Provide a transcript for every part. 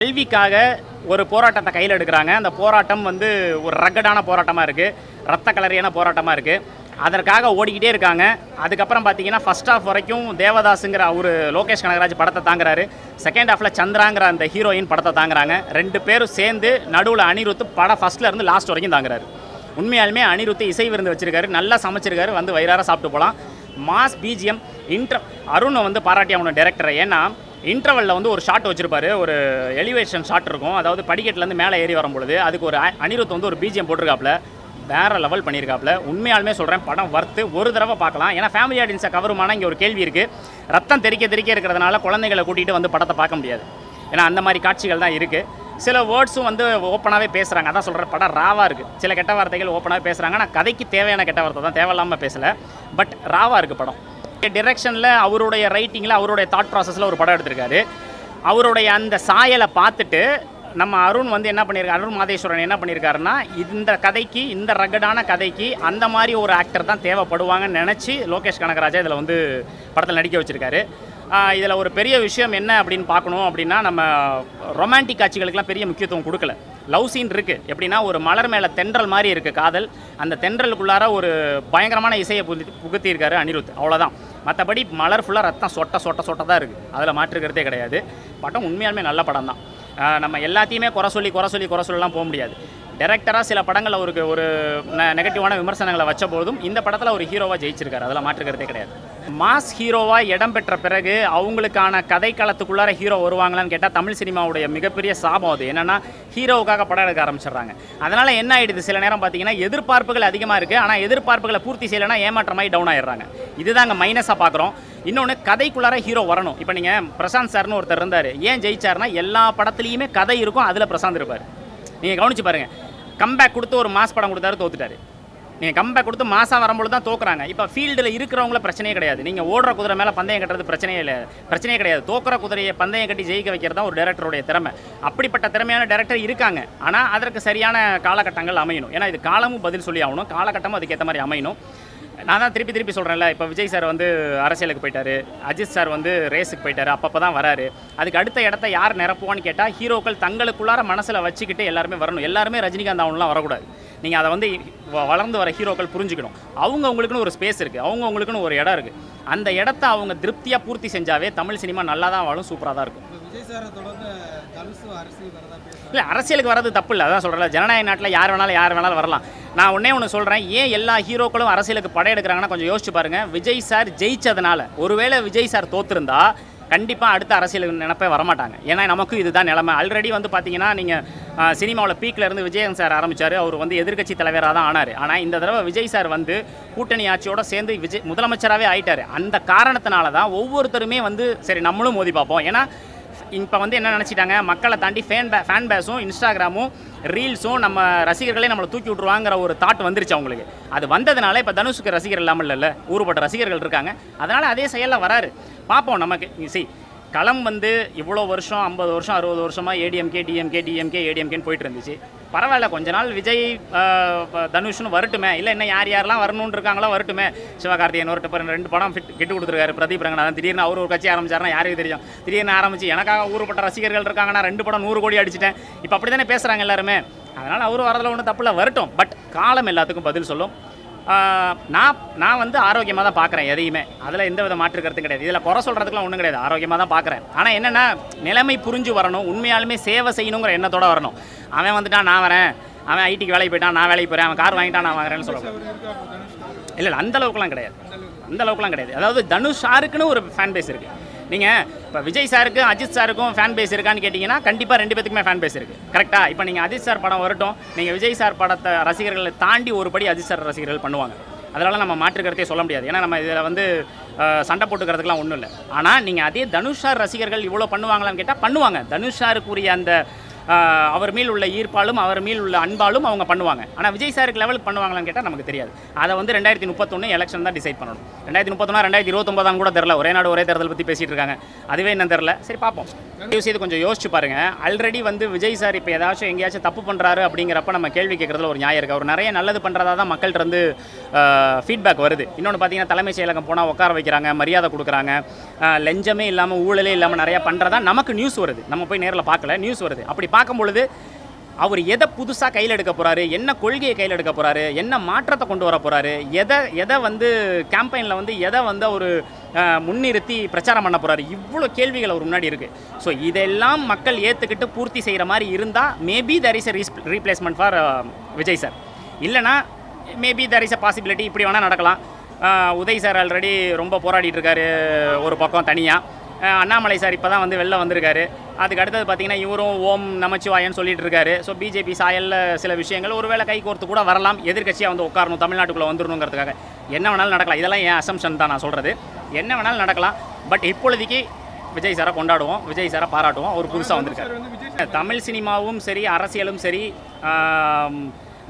கல்விக்காக ஒரு போராட்டத்தை கையில் எடுக்கிறாங்க. அந்த போராட்டம் வந்து ஒரு ரக்கடான போராட்டமாக இருக்குது, ரத்த கலரியான போராட்டமாக இருக்குது. அதற்காக ஓடிக்கிட்டே இருக்காங்க. அதுக்கப்புறம் பார்த்தீங்கன்னா ஃபஸ்ட் ஹாஃப் வரைக்கும் தேவதாஸுங்கிற ஒரு லோகேஷ் கனகராஜ் படத்தை தாங்குறாரு. செகண்ட் ஹாஃபில் சந்திராங்கிற அந்த ஹீரோயின் படத்தை தாங்குறாங்க. ரெண்டு பேரும் சேர்ந்து நடுவில் அனிருத் படம் ஃபஸ்ட்லேருந்து லாஸ்ட் வரைக்கும் தாங்குறாரு. உண்மையாலுமே அனிருத் இசை விருந்து வச்சிருக்காரு, நல்லா சமைச்சிருக்காரு, வந்து வயிறார சாப்பிட்டு போகலாம். மாஸ் பிஜிஎம் அருணை வந்து பாராட்டி அவனோட டேரக்டரை. ஏன்னா இன்டர்வலில் வந்து ஒரு ஷாட் வச்சுருப்பாரு, ஒரு எலிவேஷன் ஷாட் இருக்கும், அதாவது படிக்கட்டிலேருந்து மேலே ஏறி வரும்பொழுது அதுக்கு ஒரு அனிருத் வந்து ஒரு பிஜிஎம் போட்டிருக்காப்புல, வேறு லெவல் பண்ணியிருக்காப்புல. உண்மையாலுமே சொல்கிறேன், படம் வர்த்து, ஒரு தடவை பார்க்கலாம். ஏன்னா ஃபேமிலி ஆடியன்ஸை கவருமான இங்கே ஒரு கேள்வி இருக்குது. ரத்தம் தெறிக்க இருக்கிறதுனால குழந்தைகளை கூட்டிகிட்டு வந்து படத்தை பார்க்க முடியாது. ஏன்னா அந்த மாதிரி காட்சிகள் தான் இருக்குது. சில வேர்ட்ஸும் வந்து ஓப்பனாகவே பேசுகிறாங்க. அதான் சொல்கிற, படம் ராவாக இருக்குது. சில கெட்ட வார்த்தைகள் ஓப்பனாகவே பேசுகிறாங்க. ஆனால் கதைக்கு தேவையான கெட்ட வார்த்தை தான், தேவையில்லாமல் பேசலை. பட் ராவாக இருக்குது படம். டிரெக்ஷனில் அவருடைய ரைட்டிங்கில் அவருடைய தாட் ப்ராசஸில் ஒரு படம் எடுத்திருக்காரு. அவருடைய அந்த சாயலை பார்த்துட்டு நம்ம அருண் வந்து என்ன பண்ணியிருக்காரு, அருண் மாதேஸ்வரன் என்ன பண்ணியிருக்காருன்னா, இந்த கதைக்கு, இந்த ரகடான கதைக்கு அந்த மாதிரி ஒரு ஆக்டர் தான் தேவைப்படுவாங்கன்னு நினச்சி லோகேஷ் கனகராஜா இதில் வந்து படத்தில் நடிக்க வச்சுருக்காரு. இதில் ஒரு பெரிய விஷயம் என்ன அப்படின்னு பார்க்கணும் அப்படின்னா, நம்ம ரொமான்டிக் காட்சிகளுக்கெல்லாம் பெரிய முக்கியத்துவம் கொடுக்கல. லவ் சீன் இருக்குது. எப்படின்னா, ஒரு மலர் மேலே தென்றல் மாதிரி இருக்குது காதல். அந்த தென்றலுக்குள்ளார ஒரு பயங்கரமான இசையை புகுத்தியிருக்காரு அனிருத், அவ்வளோதான். மற்றபடி மலர் ஃபுல்லாக ரத்தம் சொட்ட தான் இருக்குது. அதில் மாற்றுக்கிறதே கிடையாது. படம் உண்மையாலுமே நல்ல படம் தான். நம்ம எல்லாத்தையுமே குறை சொல்லலாம் போக முடியாது. டைரக்டராக சில படங்கள் அவருக்கு ஒரு நெகட்டிவான விமர்சனங்களை வச்ச போதும் இந்த படத்தில் ஒரு ஹீரோவாக ஜெயிச்சிருக்காரு, அதில் மாற்றுக்கிறதே கிடையாது. மாஸ் ஹீரோவாக இடம் பெற்ற பிறகு அவங்களுக்கான கதைக்களத்துக்குள்ளார ஹீரோ வருவாங்களான்னு கேட்டால் தமிழ் சினிமாவுடைய மிகப்பெரிய சாபம் அது. என்னென்னா, ஹீரோவுக்காக படம் எடுக்க ஆரம்பிச்சிடுறாங்க. அதனால் என்ன ஆகிடுது, சில நேரம் பார்த்தீங்கன்னா எதிர்பார்ப்புகள் அதிகமாக இருக்குது, ஆனால் எதிர்பார்ப்புகளை பூர்த்தி செய்யலைன்னா ஏமாற்றமாகி டவுன் ஆகிடுறாங்க. இதுதாங்க மைனஸாக பார்க்குறோம். இன்னொன்று, கதைக்குள்ளார ஹீரோ வரணும். இப்போ நீங்கள் பிரசாந்த் சார்னு ஒருத்தர் இருந்தார். ஏன் ஜெயிச்சார்னா, எல்லா படத்துலையுமே கதை இருக்கும், அதில் பிரசாந்த் இருப்பார். நீங்கள் கவனிச்சு பாருங்கள், கம்பேக் கொடுத்து ஒரு மாஸ் படம் கொடுத்தாரு, தோத்துட்டாரு. நீங்கள் கம்பேக் கொடுத்து மாசாக வரும்பொழுது தான் தோக்குறாங்க. இப்போ ஃபீல்டில் இருக்கிறவங்கள பிரச்சனையே கிடையாது. நீங்கள் ஓடுற குதிரை மேலே பந்தயம் கட்டுறது பிரச்சனையே கிடையாது. தோக்குற குதிரையை பந்தயம் கட்டி ஜெயிக்க வைக்கிறது தான் ஒரு டேரக்டருடைய திறமை. அப்படிப்பட்ட திறமையான டேரக்டர் இருக்காங்க. ஆனால் அதற்கு சரியான காலகட்டங்கள் அமையணும். ஏன்னா இது காலமும் பதில் சொல்லி ஆகணும், காலகட்டமும் அதுக்கேற்ற மாதிரி அமையணும். நான் தான் திருப்பி சொல்கிறேன்ல, இப்போ விஜய் சார் வந்து அரசியலுக்கு போயிட்டார், அஜித் சார் வந்து ரேஸுக்கு போயிட்டார், அப்பப்போ தான் வராரு. அதுக்கு அடுத்த இடத்த யார் நிரப்புவான்னு கேட்டால், ஹீரோக்கள் தங்களுக்குள்ளார மனசில் வச்சுக்கிட்டு எல்லாருமே வரணும். எல்லாருமே ரஜினிகாந்த் அவங்களாம் வரக்கூடாது. நீங்கள் அதை வந்து வளர்ந்து வர ஹீரோக்கள் புரிஞ்சுக்கணும். அவங்களுக்குன்னு ஒரு ஸ்பேஸ் இருக்குது, அவங்களுக்குன்னு ஒரு இடம் இருக்குது. அந்த இடத்த அவங்க திருப்தியாக பூர்த்தி செஞ்சாவே தமிழ் சினிமா நல்லா தான் வாழும், சூப்பராக தான் இருக்கும். இல்லை, அரசியலுக்கு வர்றது தப்பு இல்லை, அதான் சொல்கிறேன். ஜனநாயக நாட்டில் யார் வேணாலும் வரலாம். நான் ஒன்று சொல்கிறேன், ஏன் எல்லா ஹீரோக்களும் அரசியலுக்கு படம் எடுக்கிறாங்கன்னா கொஞ்சம் யோசிச்சு பாருங்கள். விஜய் சார் ஜெயிச்சதுனால, ஒருவேளை விஜய் சார் தோற்றுருந்தா கண்டிப்பாக அடுத்த அரசியலுக்கு நினைப்பே வரமாட்டாங்க. ஏன்னா நமக்கும் இதுதான் நிலைமை. ஆல்ரெடி வந்து பார்த்தீங்கன்னா, நீங்கள் சினிமாவில் பீக்கில் இருந்து விஜயன் சார் ஆரம்பித்தார். அவர் வந்து எதிர்க்கட்சி தலைவராக தான் ஆனார். ஆனால் இந்த தடவை விஜய் சார் வந்து கூட்டணி ஆட்சியோடு சேர்ந்து முதலமைச்சராகவே ஆயிட்டார். அந்த காரணத்தினால தான் ஒவ்வொருத்தருமே வந்து சரி நம்மளும் மோதி பார்ப்போம். ஏன்னா இப்போ வந்து என்ன நினச்சிட்டாங்க, மக்களை தாண்டி ஃபேன் பேஸும் இன்ஸ்டாகிராமும் ரீல்ஸும் நம்ம ரசிகர்களே நம்மளை தூக்கி விட்ருவாங்கிற ஒரு தாட் வந்துருச்சு அவங்களுக்கு. அது வந்ததுனால இப்போ தனுஷுக்கு ரசிகர் இல்லாமல் இல்லை, ஊறுபட்ட ரசிகர்கள் இருக்காங்க. அதனால் அதே செயலில் வராரு. பார்ப்போம். நமக்கு களம் வந்து இவ்வளோ வருஷம், 50 வருஷம் 60 வருஷமாக ஏடிஎம்கே ஏடிஎம்கேன்னு போயிட்டு இருந்துச்சு. பரவாயில்ல, கொஞ்ச நாள் விஜய் தனுஷ்னு வரட்டுமே, இல்லை இன்னும் யாரெல்லாம் வரணுன்னு இருக்காங்களோ வரட்டுமே. சிவகார்த்திகேயன் வரட்டு 2 படம் கிட்டு கொடுத்துருக்காரு. பிரதீப் ரங்கநாதன் திடீர்னு அவர் ஒரு கட்சி ஆரம்பிச்சாருன்னா யாருக்கு தெரியும். திடீர்னு ஆரம்பிச்சு எனக்காக ஊறுபட்ட ரசிகர்கள் இருக்காங்கன்னா 2 படம் 100 கோடி அடிச்சிட்டேன். இப்போ அப்படி தானே பேசுகிறாங்க எல்லாருமே. அதனால் அவரும் வரதில் ஒன்றும் தப்பில்லை, வரட்டும். பட் காலம் எல்லாத்துக்கும் பதில் சொல்லும். நான் வந்து ஆரோக்கியமாக தான் பார்க்குறேன் எதையுமே. அதில் எந்த வித மாற்று கருத்தும் கிடையாது. இதில் குறை சொல்கிறதுக்குலாம் ஒன்றும் கிடையாது. ஆரோக்கியமாக தான் பார்க்குறேன். ஆனால் என்னென்னா, நிலைமை புரிஞ்சு வரணும், உண்மையாலுமே சேவை செய்யணுங்கிற எண்ணத்தோடு வரணும். அவன் வந்துட்டான் நான் வரேன், அவன் ஐடிக்கு வேலைக்கு போயிட்டான் நான் வேலைக்கு போகிறேன், அவன் கார் வாங்கிட்டான் நான் வாங்குறேன்னு சொல்லுவேன். இல்லை, அந்தளவுக்குலாம் கிடையாது. அதாவது தனுஷ் சாருக்குன்னு ஒரு ஃபேன் பேஸ் இருக்குது. நீங்கள் இப்போ விஜய் சாருக்கும் அஜித் சாருக்கும் ஃபேன் பேஸ் இருக்கான்னு கேட்டிங்கன்னா கண்டிப்பாக 2 பேத்துக்குமே ஃபேன் பேஸ் இருக்குது. கரெக்டாக? இப்போ நீங்கள் அஜித் சார் படம் வரட்டும், நீங்கள் விஜய் சார் படத்தை ரசிகர்களை தாண்டி ஒரு படி அஜித் சார் ரசிகர்கள் பண்ணுவாங்க. அதனால் நம்ம மாற்றுக்கிறதே சொல்ல முடியாது. ஏன்னா நம்ம இதில் வந்து சண்டை போட்டுக்கிறதுக்குலாம் ஒன்றும் இல்லை. ஆனால் நீங்கள் அதே தனுஷ் சார் ரசிகர்கள் இவ்வளோ பண்ணுவாங்களான்னு கேட்டால் பண்ணுவாங்க. தனுஷ் சாருக்குரிய அந்த அவர் மேல் உள்ள ஈர்ப்பாலும் அவர் மேல் உள்ள அன்பாலும் அவங்க பண்ணுவாங்க. ஆனால் விஜய் சாருக்கு லெவலுக்கு பண்ணுவாங்களான்னு கேட்டால் நமக்கு தெரியாது. அதை வந்து 2031 எலெக்ஷன் தான் டிசைட் பண்ணணும். 2031 2029 கூட தெரில. ஒரே நாடு ஒரே தேர்தல் பற்றி பேசிகிட்டு இருக்காங்க. அதுவே என்ன தெரில. சரி பார்ப்போம். இது கொஞ்சம் யோசிச்சு பாருங்கள். ஆல்ரெடி வந்து விஜய் சார் இப்போ ஏதாச்சும் எங்கேயாச்சும் தப்பு பண்ணுறாரு அப்படிங்கிறப்ப நம்ம கேள்வி கேட்குறதுல ஒரு நியாயம் இருக்குது. அவர் நிறைய நல்லது பண்ணுறதா தான் மக்கள்கிட்ட வந்து ஃபீட்பேக் வருது. இன்னொன்று பார்த்தீங்கன்னா தலைமைச் செயலகம் போனால் உட்கார வைக்கிறாங்க, மரியாதை கொடுக்குறாங்க, லஞ்சமே இல்லாமல் ஊழலே இல்லாமல் நிறையா பண்ணுறதா நமக்கு நியூஸ் வருது. நம்ம போய் நேரில் பார்க்கல, நியூஸ் வருது. அப்படி பார்க்கும் பொழுது அவர் எதை புதுசாக கையில் எடுக்க போகிறாரு, என்ன கொள்கையை கையில் எடுக்க போகிறாரு, என்ன மாற்றத்தை கொண்டு வர போகிறாரு, எதை வந்து கேம்பெயினில் வந்து எதை வந்து அவர் முன்னிறுத்தி பிரச்சாரம் பண்ண போகிறாரு, இவ்வளோ கேள்விகள் அவர் முன்னாடி இருக்குது. ஸோ இதெல்லாம் மக்கள் ஏற்றுக்கிட்டு பூர்த்தி செய்கிற மாதிரி இருந்தால் maybe there is a replacement for Vijay sir. இல்லைனா maybe there is a possibility இப்படி வேணால் நடக்கலாம். உதய் சார் ஆல்ரெடி ரொம்ப போராடிட்டு இருக்காரு ஒரு பக்கம் தனியாக. அண்ணாமலை சார் இப்போ தான் வந்து வெளில வந்திருக்காரு. அதுக்கு அடுத்தது பார்த்தீங்கன்னா இவரும் ஓம் நமச்சிவாயன்னு சொல்லிட்டு இருக்காரு. ஸோ பிஜேபி சாயலில் சில விஷயங்கள் ஒருவேளை கை கோர்த்து கூட வரலாம். எதிர்கட்சியாக வந்து உட்காரணும், தமிழ்நாட்டுக்குள்ளே வந்துடணுங்கிறதுக்காக என்ன வேணாலும் நடக்கலாம். இதெல்லாம் என் அசம்ஷன் தான் நான் சொல்கிறது. என்ன வேணாலும் நடக்கலாம். பட் இப்பொழுதைக்கு விஜய் சாரை கொண்டாடுவோம், விஜய் சாரை பாராட்டுவோம். அவர் புதுசாக வந்திருக்காரு. தமிழ் சினிமாவும் சரி, அரசியலும் சரி,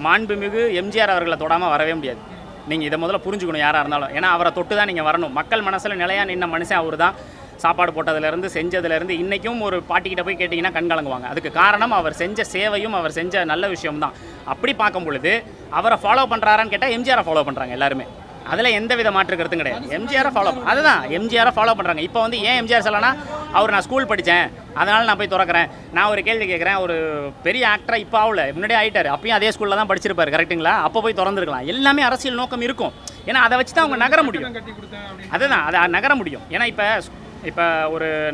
மாண்புமிகு எம்ஜிஆர் அவர்களை தொடாமல் வரவே முடியாது. நீங்கள் இதை முதல்ல புரிஞ்சுக்கணும் யாராக இருந்தாலும். ஏன்னா அவரை தொட்டு தான் நீங்கள் வரணும். மக்கள் மனசில் நிலையாக நின்ன மனுஷன் அவர் தான். சாப்பாடு போட்டதுலேருந்து செஞ்சதுலேருந்து இன்றைக்கும் ஒரு பாட்டிக்கிட்ட போய் கேட்டிங்கன்னா கண் கலங்குவாங்க. அதுக்கு காரணம் அவர் செஞ்ச சேவையும் அவர் செஞ்ச நல்ல விஷயம் தான். அப்படி பார்க்கும் பொழுது அவரை ஃபாலோ பண்ணுறாரான்னு கேட்டால் எம்ஜிஆரை ஃபாலோ பண்ணுறாங்க எல்லாருமே. அதில் எந்த வித மாற்று கருத்தும் கிடையாது. எம்ஜிஆரை ஃபாலோ அதுதான் எம்ஜிஆரை ஃபாலோ பண்ணுறாங்க. இப்போ வந்து ஏன் எம்ஜிஆர் சொல்லனா, அவர் நான் ஸ்கூல் படித்தேன் அதனால் நான் போய் திறக்கிறேன். நான் ஒரு கேள்வி கேட்குறேன். ஒரு பெரிய ஆக்டராக இப்போ ஆகல, முன்னாடியே ஆகிட்டார். அப்பயும் அதே ஸ்கூலில் தான் படிச்சிருப்பார், கரெக்டுங்களா? அப்போ போய் திறந்துருக்கலாம். எல்லாமே அரசியல் நோக்கம் இருக்கும். ஏன்னா அதை வச்சு தான் அவங்க நகர முடியும். அதுதான் அதை நகர முடியும். ஏன்னா இப்போ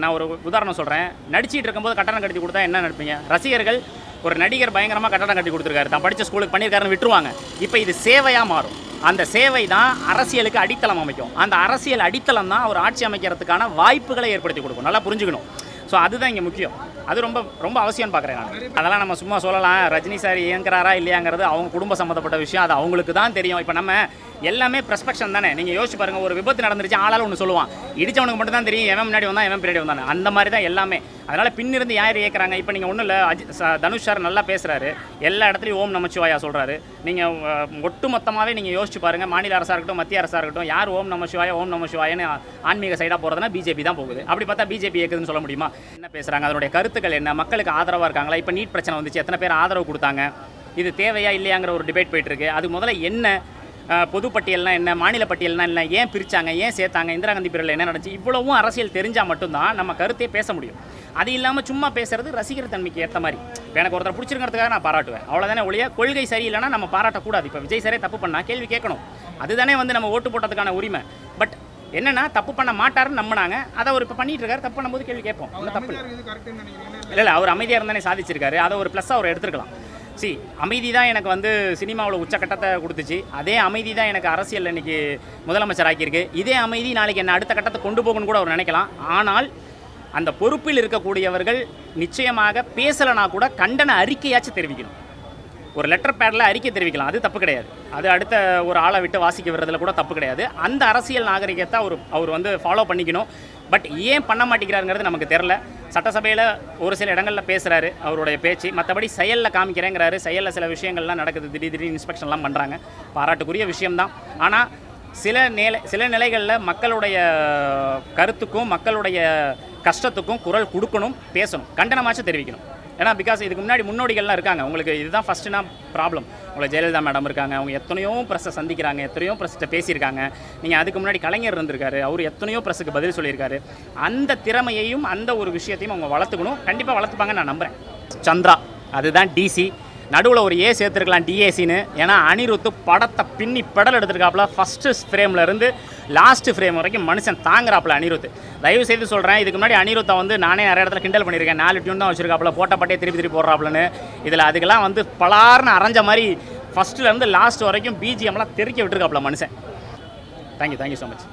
நான் ஒரு உதாரணம் சொல்கிறேன். நடிச்சிட்டு இருக்கும்போது கட்டணம் கட்டி கொடுத்தா என்ன நினைப்பீங்க? ரசிகர்கள் ஒரு நடிகர் பயங்கரமாக கட்டணம் கட்டி கொடுத்துருக்காரு, தான் படித்த ஸ்கூலுக்கு பண்ணியிருக்காருன்னு விட்டுருவாங்க. இப்போ இது சேவையாக மாறும். அந்த சேவை தான் அரசியலுக்கு அடித்தளம் அமைக்கும். அந்த அரசியல் அடித்தளம் தான் ஒரு ஆட்சி அமைக்கிறதுக்கான வாய்ப்புகளை ஏற்படுத்தி கொடுக்கும். நல்லா புரிஞ்சுக்கணும். ஸோ அதுதான் இங்கே முக்கியம். அது ரொம்ப ரொம்ப அவசியம்னு பார்க்குறேன் நான். அதெல்லாம் நம்ம சும்மா சொல்லலாம். ரஜினி சார் இயங்குறாரா இல்லையாங்கிறது அவங்க குடும்ப சம்மந்தப்பட்ட விஷயம். அது அவங்களுக்கு தான் தெரியும். இப்போ நம்ம எல்லாமே ப்ரெஸ்பெக்ஷன் தானே. நீங்கள் யோசிச்சு பாருங்கள். ஒரு விபத்து நடந்துருச்சு, ஆளால் ஒன்று சொல்லுவான், இடிச்சவனுக்கு மட்டும் தான் தெரியும் எவன் முன்னாடி வந்தான் எவன் பின்னாடி வந்தானே. அந்த மாதிரி தான் எல்லாமே. அதனால் பின்னிருந்து யார் இயக்குறாங்க. இப்போ நீங்கள் ஒன்றும் இல்லை, தனுஷ் சார் நல்லா பேசுகிறாரு, எல்லா இடத்துலையும் ஓம் நமச்சிவாயா சொல்கிறாரு. நீங்கள் ஒட்டு மொத்தமாகவே நீங்கள் யோசிச்சு பாருங்கள். மாநில அரசாக இருக்கட்டும், மத்திய அரசாக இருக்கட்டும், யார் ஓம் நமச்சிவாயன்னு ஆன்மீக சைடாக போகிறதுனா பிஜேபி தான் போகுது. அப்படி பார்த்தா பிஜேபி இயக்குதுன்னு சொல்ல முடியுமா? என்ன பேசுகிறாங்க, அதனுடைய கருத்துக்கள் என்ன, மக்களுக்கு ஆதரவாக இருக்காங்களா? இப்போ நீட் பிரச்சனை வந்துச்சு, எத்தனை பேர் ஆதரவு கொடுத்தாங்க, இது தேவையா இல்லையாங்கிற ஒரு டிபேட் போயிட்டுருக்கு. அது முதல்ல என்ன, பொதுப்பட்டியல்னா என்ன, மாநில பட்டியல்னா என்ன, ஏன் பிரித்தாங்க, ஏன் சேர்த்தாங்க, இந்திரா காந்தி பீரியடில் என்ன நடந்துச்சு, இவ்வளவும் அரசியல் தெரிஞ்சால் மட்டும்தான் நம்ம கருத்தே பேச முடியும். அது இல்லாமல் சும்மா பேசுறது ரசிகர் தன்மைக்கு ஏற்ற மாதிரி. இப்போ எனக்கு ஒருத்தர் பிடிச்சிருக்கிறதுக்காக நான் பாராட்டுவேன், அவ்வளோதானே ஒழிய கொள்கை சரியில்லைன்னா நம்ம பாராட்டக்கூடாது. இப்போ விஜய் சாரே தப்பு பண்ணால் கேள்வி கேட்கணும். அதுதானே வந்து நம்ம ஓட்டு போட்டதுக்கான உரிமை. பட் என்னன்னா தப்பு பண்ண மாட்டாருன்னு நம்பினாங்க, அதை அவர் இப்போ பண்ணிட்டு இருக்காரு. தப்பு பண்ணும்போது கேள்வி கேட்போம், ஒன்றும் தப்பு இல்லை. அவர் அமைதியாக இருந்தானே சாதிச்சிருக்காரு. அதை ஒரு ப்ளஸ்ஸாக அவர் எடுத்துருக்கலாம். அமைதி தான் எனக்கு வந்து சினிமாவில் உச்சக்கட்டத்தை கொடுத்துச்சு. அதே அமைதி தான் எனக்கு அரசியல் இன்னைக்கு முதலமைச்சர் ஆக்கியிருக்கு. இதே அமைதி நாளைக்கு என்ன அடுத்த கட்டத்தை கொண்டு போகணும்னு கூட அவர் நினைக்கலாம். ஆனால் அந்த பொறுப்பில் இருக்கக்கூடியவர்கள் நிச்சயமாக பேசலைனா கூட கண்டன அறிக்கையாச்சும் தெரிவிக்கணும். ஒரு லெட்டர் பேடில் அறிக்கை தெரிவிக்கலாம், அது தப்பு கிடையாது. அது அடுத்த ஒரு ஆளை விட்டு வாசிக்க விடுறதுல கூட தப்பு கிடையாது. அந்த அரசியல் நாகரிகத்தை அவர் வந்து ஃபாலோ பண்ணிக்கணும். பட் ஏன் பண்ண மாட்டேங்கிறாருங்கிறது நமக்கு தெரில. சட்டசபையில் ஒரு சில இடங்களில் பேசுகிறாரு அவருடைய பேச்சு, மற்றபடி செயலில் காமிக்கிறேங்கிறாரு. செயலில் சில விஷயங்கள்லாம் நடக்குது, திடீர் இன்ஸ்பெக்ஷன்லாம் பண்ணுறாங்க, பாராட்டுக்குரிய விஷயம்தான். ஆனால் சில நிலைகளில் மக்களுடைய கருத்துக்கும் மக்களுடைய கஷ்டத்துக்கும் குரல் கொடுக்கணும், பேசணும், கண்டனமாச்சும் தெரிவிக்கணும். ஏன்னா பிகாஸ் இதுக்கு முன்னாடி முன்னோடிகள்லாம் இருக்காங்க. உங்களுக்கு இதுதான் ஃபஸ்ட்டுனா ப்ராப்ளம். உங்களுக்கு ஜெயலலிதா மேடம் இருக்காங்க, அவங்க எத்தனையோ ப்ரெஸ்ஸை சந்திக்கிறாங்க, எத்தனையோ ப்ரெஸ்ஸை பேசியிருக்காங்க. நீங்கள் அதுக்கு முன்னாடி கலைஞர் இருந்திருக்காரு, அவர் எத்தனையோ ப்ரெஸ்ஸுக்கு பதில் சொல்லியிருக்காரு. அந்த திறமையையும் அந்த ஒரு விஷயத்தையும் அவங்க வளர்த்துக்கணும். கண்டிப்பாக வளர்த்துப்பாங்க நான் நம்புகிறேன். சந்திரா அதுதான் டிசி, நடுவில் ஒரு ஏ சேர்த்துருக்கலாம் டிஏசின்னு. ஏன்னா அனிருத்து படத்தை பின்னி பெடல் எடுத்துருக்காப்புல. ஃபஸ்ட்டு ஃப்ரேமில் இருந்து லாஸ்ட்டு ஃப்ரேம் வரைக்கும் மனுஷன் தாங்குறாப்புல அனிருத்து. தயவு செய்து சொல்கிறேன், இதுக்கு முன்னாடி அனிருத்தை வந்து நானே நிறைய இடத்துல கிண்டல் பண்ணியிருக்கேன். 4 டியூன் தான் வச்சுருக்காப்புல, போட்டப்பட்டே திருப்பி போடுறாப்புலன்னு. இதில் அதுக்கெல்லாம் வந்து பலார்னு அரைஞ்ச மாதிரி ஃபஸ்ட்டுலேருந்து லாஸ்ட் வரைக்கும் பிஜிஎம்லாம் தெறிக்க விட்டுருக்காப்புல மனுஷன். Thank you so much.